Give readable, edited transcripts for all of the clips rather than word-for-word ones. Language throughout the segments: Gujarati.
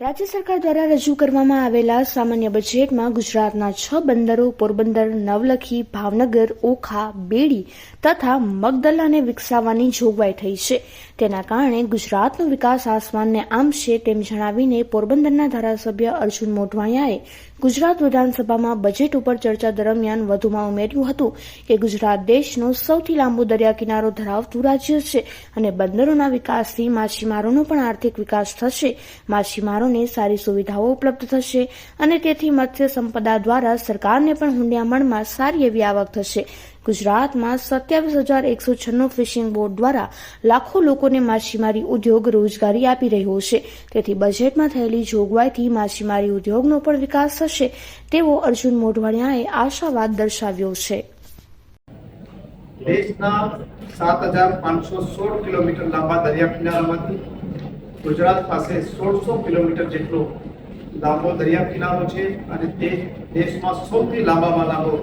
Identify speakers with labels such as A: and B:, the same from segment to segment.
A: રાજ્ય સરકાર દ્વારા રજૂ કરવામાં આવેલા સામાન્ય બજેટમાં ગુજરાતના 6 બંદરો પોરબંદર, નવલખી, ભાવનગર, ઓખા, બેડી તથા મગદલાને વિકસાવવાની જોગવાઈ થઈ છે. તેના કારણે ગુજરાતનો વિકાસ આસમાનને આંબશે તેમ જણાવીને પોરબંદરના ધારાસભ્ય અર્જુન મોઢવાણિયાએ ગુજરાત વિધાનસભામાં બજેટ ઉપર ચર્ચા દરમિયાન વધુમાં ઉમેર્યું હતું કે ગુજરાત દેશનો સૌથી લાંબો દરિયા કિનારો ધરાવતું રાજ્ય છે અને બંદરોના વિકાસથી માછીમારોનો પણ આર્થિક વિકાસ થશે. માછીમારોને સારી સુવિધાઓ ઉપલબ્ધ થશે અને તેથી મત્સ્ય સંપદા દ્વારા સરકારને પણ હુંડિયામણમાં સારી એવી આવક થશે. ગુજરાતમાં 27,196 ફિશિંગ બોટ દ્વારા લાખો લોકોને માછીમારી ઉદ્યોગ રોજગારી આપી રહ્યો છે. તેથી બજેટમાં થયેલી જોગવાઈથી માછીમારી ઉદ્યોગનો પણ વિકાસ થશે તેવો અર્જુન મોઢવાણિયાએ આશાવાદ દર્શાવ્યો છે.
B: દેશના 7,516 કિલોમીટર લાંબા દરિયા કિનારામાંથી ગુજરાત પાસે 1,600 કિલોમીટર જેટલો લાંબો દરિયા કિનારો છે અને તે દેશમાં સૌથી લાંબામાં લાંબો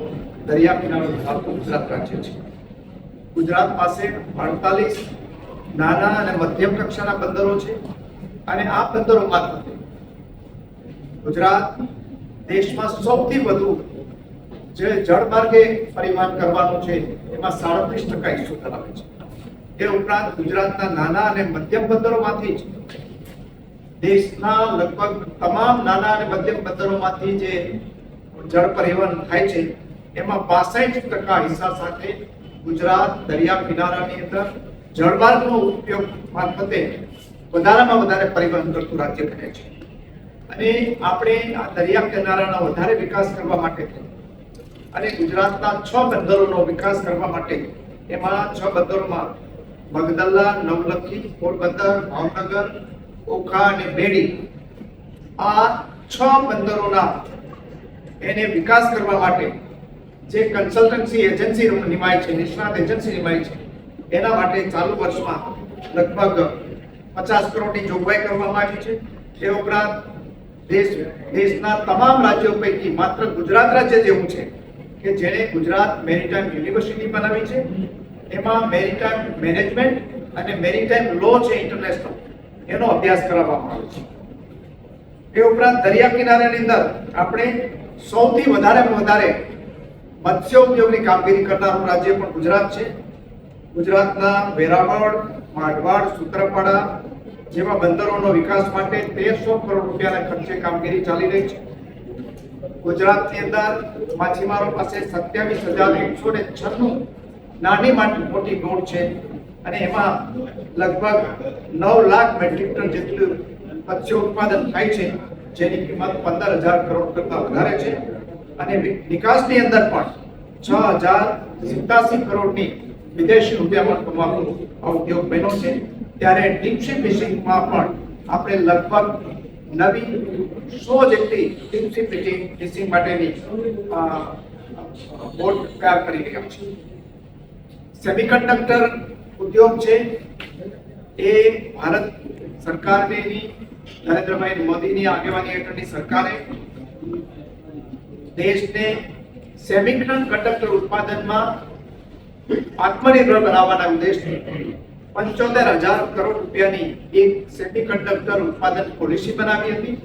B: દરિયા કિનારો ધરાવતું ગુજરાત રાજ્ય છે. ગુજરાત પાસે 48 નાના અને મધ્યમ કક્ષાના બંદરો છે અને આ બંદરો મારફતે ગુજરાત દેશમાં સૌથી વધુ જે જળમાર્ગે પરિવહન કરવાનું છે એમાં 37% હિસ્સો ધરાવે છે. એ ઉપરાંત ગુજરાતના નાના અને મધ્યમ બંદરોમાંથી જ દેશના લગભગ તમામ નાના અને મધ્યમ બંદરોમાંથી જે જળ પરિવહન થાય છે એમાં 62% હિસ્સા સાથે ગુજરાત દરિયા કિનારાની અંદર જળમાર્ગનો ઉપયોગ મારફતે વધારેમાં વધારે પરિવહન કરતું રાજ્ય બને છે. અને આપણે આ દરિયા કિનારાનો વધારે વિકાસ કરવા માટે અને ગુજરાતના 6 બંદરોનો વિકાસ કરવા માટે એમાં 6 બંદરોમાં મગદલા, નવલખી, પોરબંદર, ભાવનગર, ઓખા અને બેડી આ 6 બંદરોના એને વિકાસ કરવા માટે જે કન્સલ્ટન્સી એજન્સી નિમાય છે, નિષ્ણાત એજન્સી નિમાય છે, એના માટે ચાલુ વર્ષમાં લગભગ 50 કરોડની જોગવાઈ કરવામાં આવી છે. તે ઉપરાંત દેશના તમામ રાજ્યો પૈકી માત્ર ગુજરાત રાજ્ય જેવું છે કે જેણે ગુજરાત મેરીટાઈમ યુનિવર્સિટી બનાવી છે. એમાં મેરીટાઈમ મેનેજમેન્ટ અને મેરીટાઈમ લો છે ઇન્ટરનેશનલ, એનો અભ્યાસ કરાવવામાં આવે છે. એ ઉપરાંત દરિયા કિનારાની અંદર આપણે સૌથી વધારે મત્સ્ય ઉદ્યોગની કામગીરી કરનારું રાજ્ય પણ ગુજરાત છે. ગુજરાતના વેરાવળ, માઢવાડ, સૂત્રાપાડા જેવા બંદરોનો વિકાસ માટે 1300 કરોડ રૂપિયાના ખર્ચે કામગીરી ચાલી રહી છે. ગુજરાતની અંદર માછીમારો પાસે 27,196 નાની મોટી બોટ છે અને એમાં લગભગ 9 લાખ મેટ્રિક ટન જેટલું મત્સ્ય ઉત્પાદન થાય છે, જેની કિંમત 15,000 કરોડ કરતા વધારે છે. અને નિકાસની અંદર પણ 6,087 કરોડની વિદેશી રૂપિયામાં કમાવાનો આ ઉદ્યોગ બન્યો છે. ત્યારે ડીપ સી ફિશિંગમાં પણ આપણે લગભગ નવી 100 જેટલી ડીપ સી ફિશિંગ માટેની બોટ તૈયાર કરી રહ્યા છે. સેમિકન્ડક્ટર ઉદ્યોગ છે એ ભારત સરકારની નરેન્દ્રભાઈ મોદીની આગેવાની હેઠળની સરકારે દેશને સેમિકન્ડક્ટર ઉત્પાદનમાં આત્મનિર્ભર બનાવવાના ઉદ્દેશથી 75,000 કરોડ રૂપિયાની એક સેમિકન્ડક્ટર ઉત્પાદન પોલિસી બનાવી હતી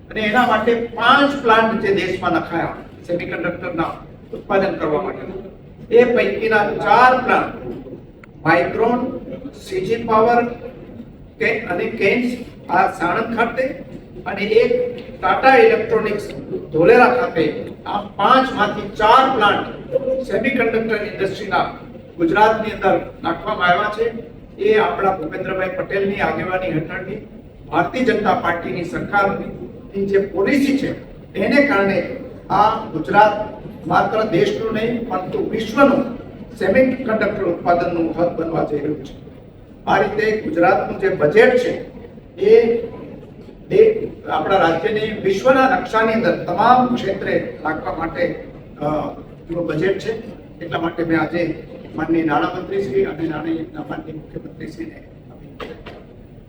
B: અને એના માટે 5 પ્લાન્ટ જે દેશમાં નખાયા સેમિકન્ડક્ટરના ઉત્પાદન કરવા માટે. એ પૈકીના 4 પ્લાન્ટ માઇક્રોન, સીજી પાવર અને કેન્સ આ સાણંદ ખાતે અને એક ટાટા ઇલેક્ટ્રોનિક્સ ધોલેરા ખાતે, આ 5 માંથી 4 પ્લાન્ટ સેમિકન્ડક્ટર ઇન્ડસ્ટ્રીના ગુજરાતની અંદર નાખવામાં આવ્યા છે. એ આપણા ભૂપેન્દ્રભાઈ પટેલની આગેવાની હેઠળની ભારતીય જનતા પાર્ટીની સરકારની જે પોલિસી છે એને કારણે આ ગુજરાત માત્ર દેશનું નહીં પરંતુ વિશ્વનું સેમિકન્ડક્ટર ઉત્પાદનનું હબ બનવા જઈ રહ્યું છે. આ રીતે ગુજરાતનું જે બજેટ છે એ આપણા રાજ્યને વિશ્વના નકશાની અંદર તમામ ક્ષેત્રે રાખવા માટે બજેટ છે. એટલા માટે મેં આજે માનનીય નાણામંત્રી શ્રી અને માનનીય મુખ્યમંત્રી શ્રીને